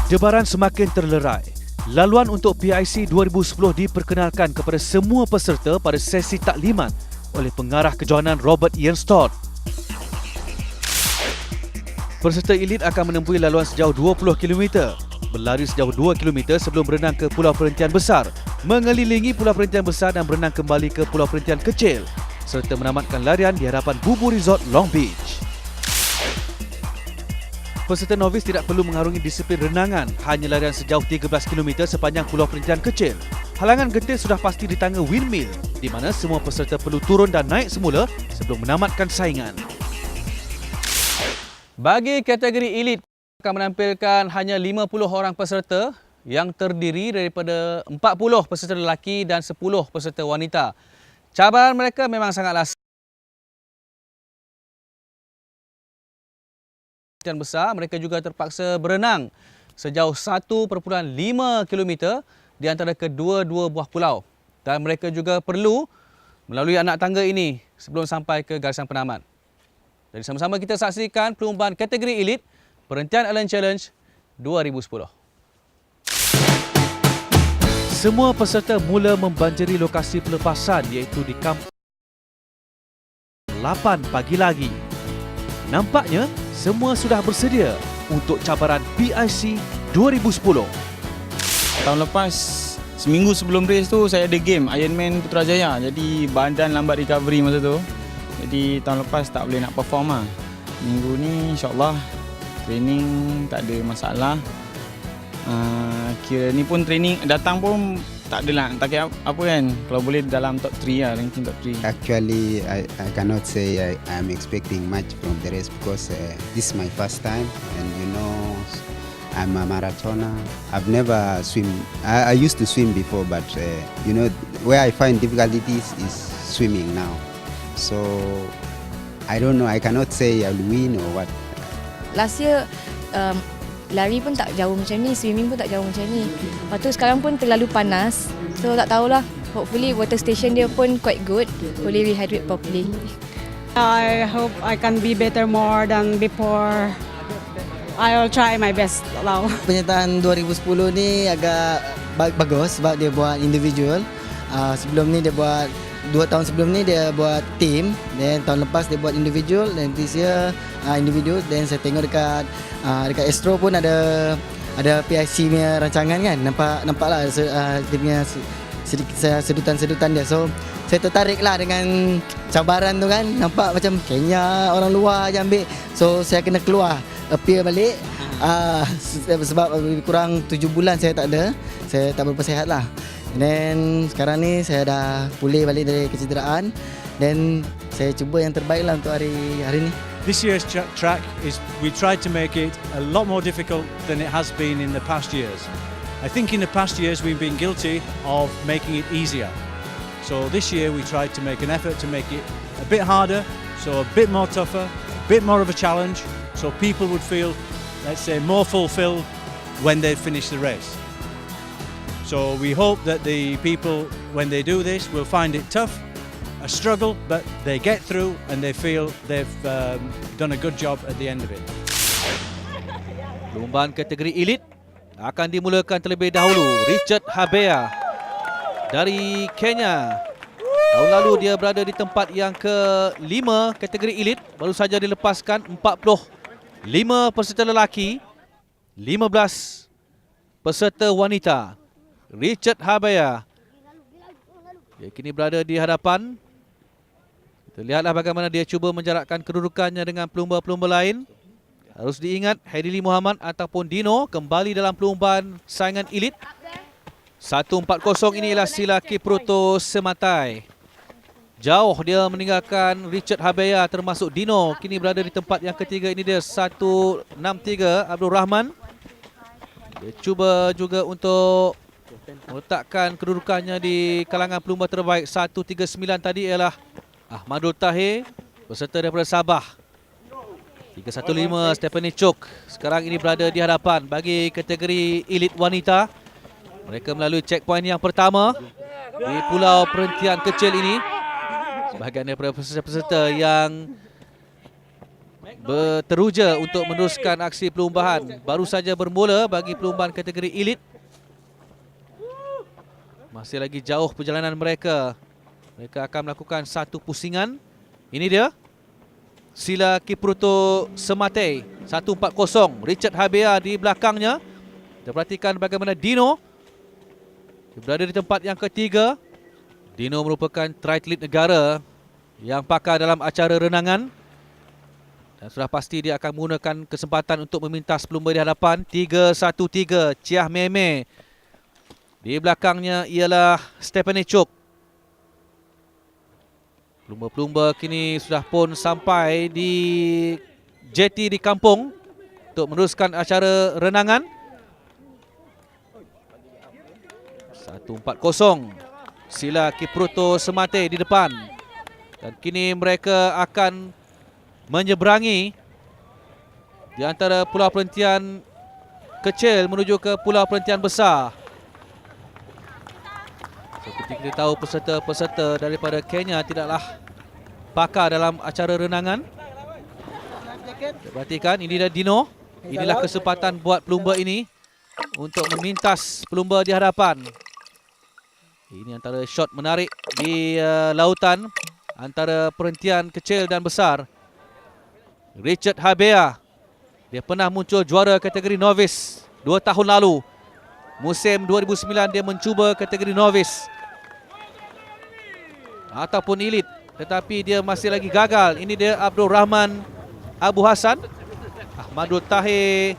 Debaran semakin terlerai. Laluan untuk PIC 2010 diperkenalkan kepada semua peserta pada sesi taklimat oleh pengarah kejohanan Robert Ian Stott. Peserta elit akan menempuhi laluan sejauh 20 km, berlari sejauh 2 km sebelum berenang ke Pulau Perhentian Besar, mengelilingi Pulau Perhentian Besar dan berenang kembali ke Pulau Perhentian Kecil, serta menamatkan larian di hadapan Bubu Resort Long Beach. Peserta novis tidak perlu mengarungi disiplin renangan, hanya larian sejauh 13 km sepanjang Pulau Perhentian Kecil. Halangan getir sudah pasti di tangga windmill, di mana semua peserta perlu turun dan naik semula sebelum menamatkan saingan. Bagi kategori elit, akan menampilkan hanya 50 orang peserta yang terdiri daripada 40 peserta lelaki dan 10 peserta wanita. Cabaran mereka memang sangatlah besar. Mereka juga terpaksa berenang sejauh 1.5 km di antara kedua-dua buah pulau. Dan mereka juga perlu melalui anak tangga ini sebelum sampai ke garisan penamat. Jadi sama-sama kita saksikan perlombaan kategori elit Perhentian Island Challenge 2010. Semua peserta mula membanjiri lokasi pelepasan iaitu di kampung 8 pagi lagi. Nampaknya semua sudah bersedia untuk cabaran PIC 2010. Tahun lepas, seminggu sebelum race tu saya ada game Ironman Putrajaya. Jadi badan lambat recovery masa tu. Jadi tahun lepas tak boleh nak perform lah. Minggu ni insyaAllah training tak ada masalah. Kira ni pun training datang pun tak adalah tak kira apa kan. Kalau boleh dalam top 3 lah, ranking top 3. Actually, I cannot say I'm expecting much from the race because this is my first time, and you know, I'm a marathoner. I've never swim. I used to swim before, but you know, where I find difficulties is swimming now. So I don't know. I cannot say I'll win or what. Last year, lari pun tak jauh macam ni, swimming pun tak jauh macam ni. Lepas tu sekarang pun terlalu panas. So tak tahulah. Hopefully water station dia pun quite good. Boleh rehydrate properly. I hope I can be better more than before. I will try my best now. Penyertaan 2010 ni agak bagus sebab dia buat individual. Sebelum ni dia buat 2 tahun sebelum ni dia buat team, dan tahun lepas dia buat individual, dan this year individual. Dan saya tengok dekat Astro pun ada PIC punya rancangan kan, nampaklah dia punya sedutan-sedutan dia. So saya tertarik lah dengan cabaran tu kan, nampak macam Kenya orang luar je ambil. So saya kena keluar, appear balik. Sebab lebih kurang 7 bulan saya tak berapa sihat lah. Dan sekarang ni saya dah pulih balik dari kecederaan, dan saya cuba yang terbaik lah untuk hari ni. This year's track is we tried to make it a lot more difficult than it has been in the past years. I think in the past years we've been guilty of making it easier. So this year we tried to make an effort to make it a bit harder, so a bit more tougher, a bit more of a challenge, so people would feel, let's say, more fulfilled when they finish the race. So we hope that the people, when they do this, will find it tough, a struggle, but they get through and they feel they've done a good job at the end of it. Perlombaan kategori elit akan dimulakan terlebih dahulu. Richard Habea dari Kenya. Tahun lalu dia berada di tempat yang ke-5 kategori elit. Baru saja dilepaskan 45 peserta lelaki, 15 peserta wanita. Richard Habea, dia kini berada di hadapan. Kita lihatlah bagaimana dia cuba menjarakkan kedudukannya dengan pelumba-pelumba lain. Harus diingat, Haidili Muhammad ataupun Dino kembali dalam perlombaan saingan elit. 1.40 ini ialah sila Kipruto Sematai. Jauh dia meninggalkan Richard Habea, termasuk Dino. Kini berada di tempat yang ketiga, ini dia 1.63 Abdul Rahman. Dia cuba juga untuk meletakkan kedudukannya di kalangan pelumba terbaik. 1.39 tadi ialah Ahmadul Tahir, peserta daripada Sabah. 3.15 Stephanie Chok. Sekarang ini berada di hadapan bagi kategori elit wanita. Mereka melalui checkpoint yang pertama di Pulau Perhentian Kecil ini. Sebahagian daripada peserta-peserta yang teruja untuk meneruskan aksi perlumbahan. Baru saja bermula bagi perlumbaan kategori elit. Masih lagi jauh perjalanan mereka. Mereka akan melakukan satu pusingan. Ini dia. Sila Kipruto Semate 140. Richard Habea di belakangnya. Kita perhatikan bagaimana Dino berada di tempat yang ketiga. Dino merupakan triathlete negara yang pakar dalam acara renangan. Dan sudah pasti dia akan menggunakan kesempatan untuk memintas pelumba di hadapan. 3-1-3 Chiah Meme. Di belakangnya ialah Stephanie Chok. Pelumba-pelumba kini sudah pun sampai di jeti di kampung untuk meneruskan acara renangan. 140 Sila Kipruto Semate di depan. Dan kini mereka akan menyeberangi di antara pulau perhentian kecil menuju ke pulau perhentian besar. Seperti kita tahu, peserta-peserta daripada Kenya tidaklah pakar dalam acara renangan. Kita perhatikan, ini dia Dino. Inilah kesempatan buat pelumba ini untuk memintas pelumba di hadapan. Ini antara shot menarik di lautan antara perhentian kecil dan besar. Richard Habea. Dia pernah muncul juara kategori novice 2 tahun lalu. Musim 2009 dia mencuba kategori novice ataupun elit, tetapi dia masih lagi gagal. Ini dia Abdul Rahman Abu Hassan. Ahmadul Tahir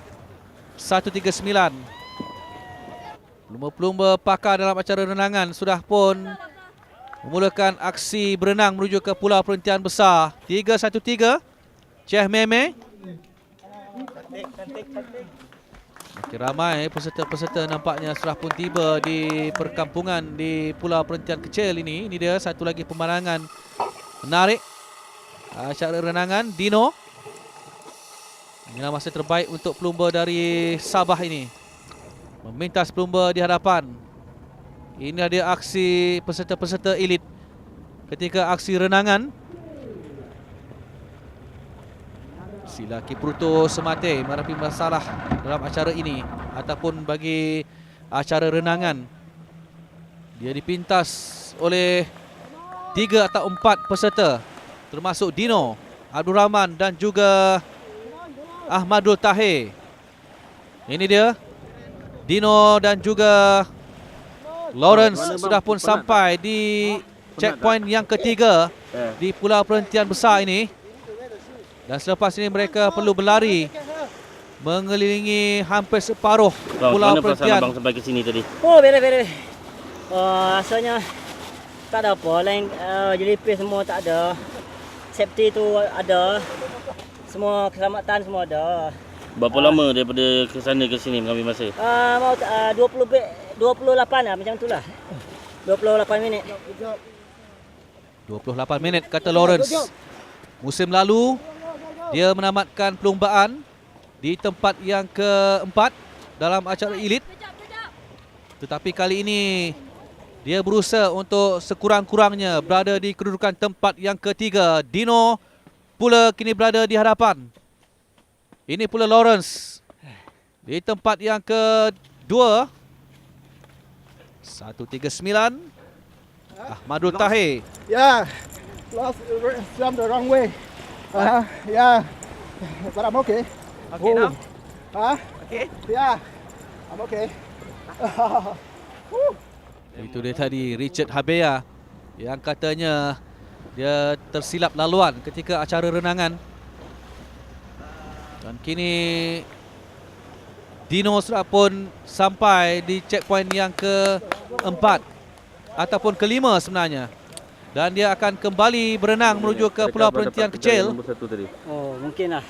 139. Pelumba-pelumba pakar dalam acara renangan sudah pun memulakan aksi berenang menuju ke pulau perhentian besar. 3-1-3 Chiah Meme. Makin ramai peserta-peserta nampaknya sudah pun tiba di perkampungan di pulau perhentian kecil ini. Ini dia satu lagi pemandangan menarik acara renangan Dino. Inilah masa terbaik untuk pelumba dari Sabah ini, memintas pelumba di hadapan. Inilah dia aksi peserta-peserta elit ketika aksi renangan. Sila Kipruto Semate menghadapi masalah dalam acara ini ataupun bagi acara renangan. Dia dipintas oleh 3 atau 4 peserta, termasuk Dino, Abdul Rahman dan juga Ahmadul Tahir. Ini dia Dino dan juga Lawrence sudah pun sampai di checkpoint yang ketiga di pulau perhentian besar ini. Dan selepas ini mereka perlu berlari mengelilingi hampir separuh pulau perhentian. Abang sampai ke sini tadi? Oh, beres. Rasanya tak ada apa. Lain jelipis semua tak ada. Safety tu ada. Semua keselamatan semua ada. Berapa lama daripada ke sana ke sini mengambil masa? Mau 28 lah, macam tu lah. 28 minit. 28 minit kata Lawrence. Musim lalu dia menamatkan perlumbaan di tempat yang keempat dalam acara elit. Tetapi kali ini dia berusaha untuk sekurang-kurangnya berada di kedudukan tempat yang ketiga. Dino pula kini berada di hadapan. Ini pula Lawrence di tempat yang kedua. 139 Ahmadul Tahir. Yeah, lost swam the wrong way. Yeah, but I'm okay. Okay now? Okay? Yeah, I'm okay. Itu dia tadi Richard Habea yang katanya dia tersilap laluan ketika acara renangan. Dan kini Dino sudah pun sampai di checkpoint yang keempat ataupun kelima sebenarnya. Dan dia akan kembali berenang menuju ke pulau perhentian kecil. Oh, mungkin lah.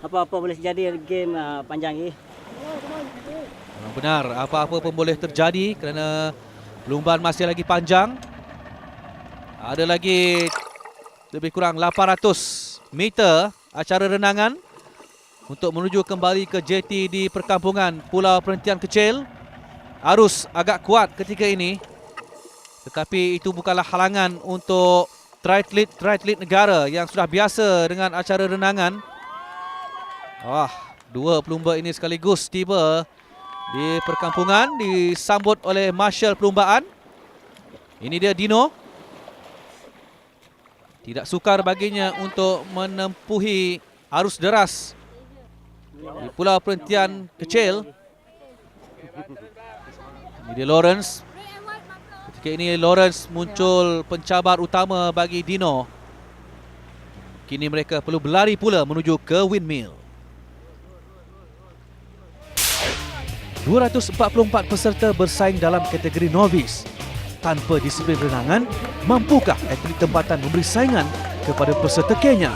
Apa-apa boleh jadi game panjang ni. Memang benar, apa-apa pun boleh terjadi kerana perlumbaan masih lagi panjang. Ada lagi lebih kurang 800 meter acara renangan untuk menuju kembali ke jeti di perkampungan pulau perhentian kecil. Arus agak kuat ketika ini, tetapi itu bukanlah halangan untuk triathlete negara yang sudah biasa dengan acara renangan Dua pelumba ini sekaligus tiba di perkampungan, disambut oleh marshal perlumbaan. Ini dia Dino. Tidak sukar baginya untuk menempuhi arus deras di pulau perhentian kecil. Ini dia Lawrence. Ketika ini Lawrence muncul pencabar utama bagi Dino. Kini mereka perlu berlari pula menuju ke windmill. 244 peserta bersaing dalam kategori novice. Tanpa disiplin renangan, mampukah atlet tempatan memberi saingan kepada peserta Kenya?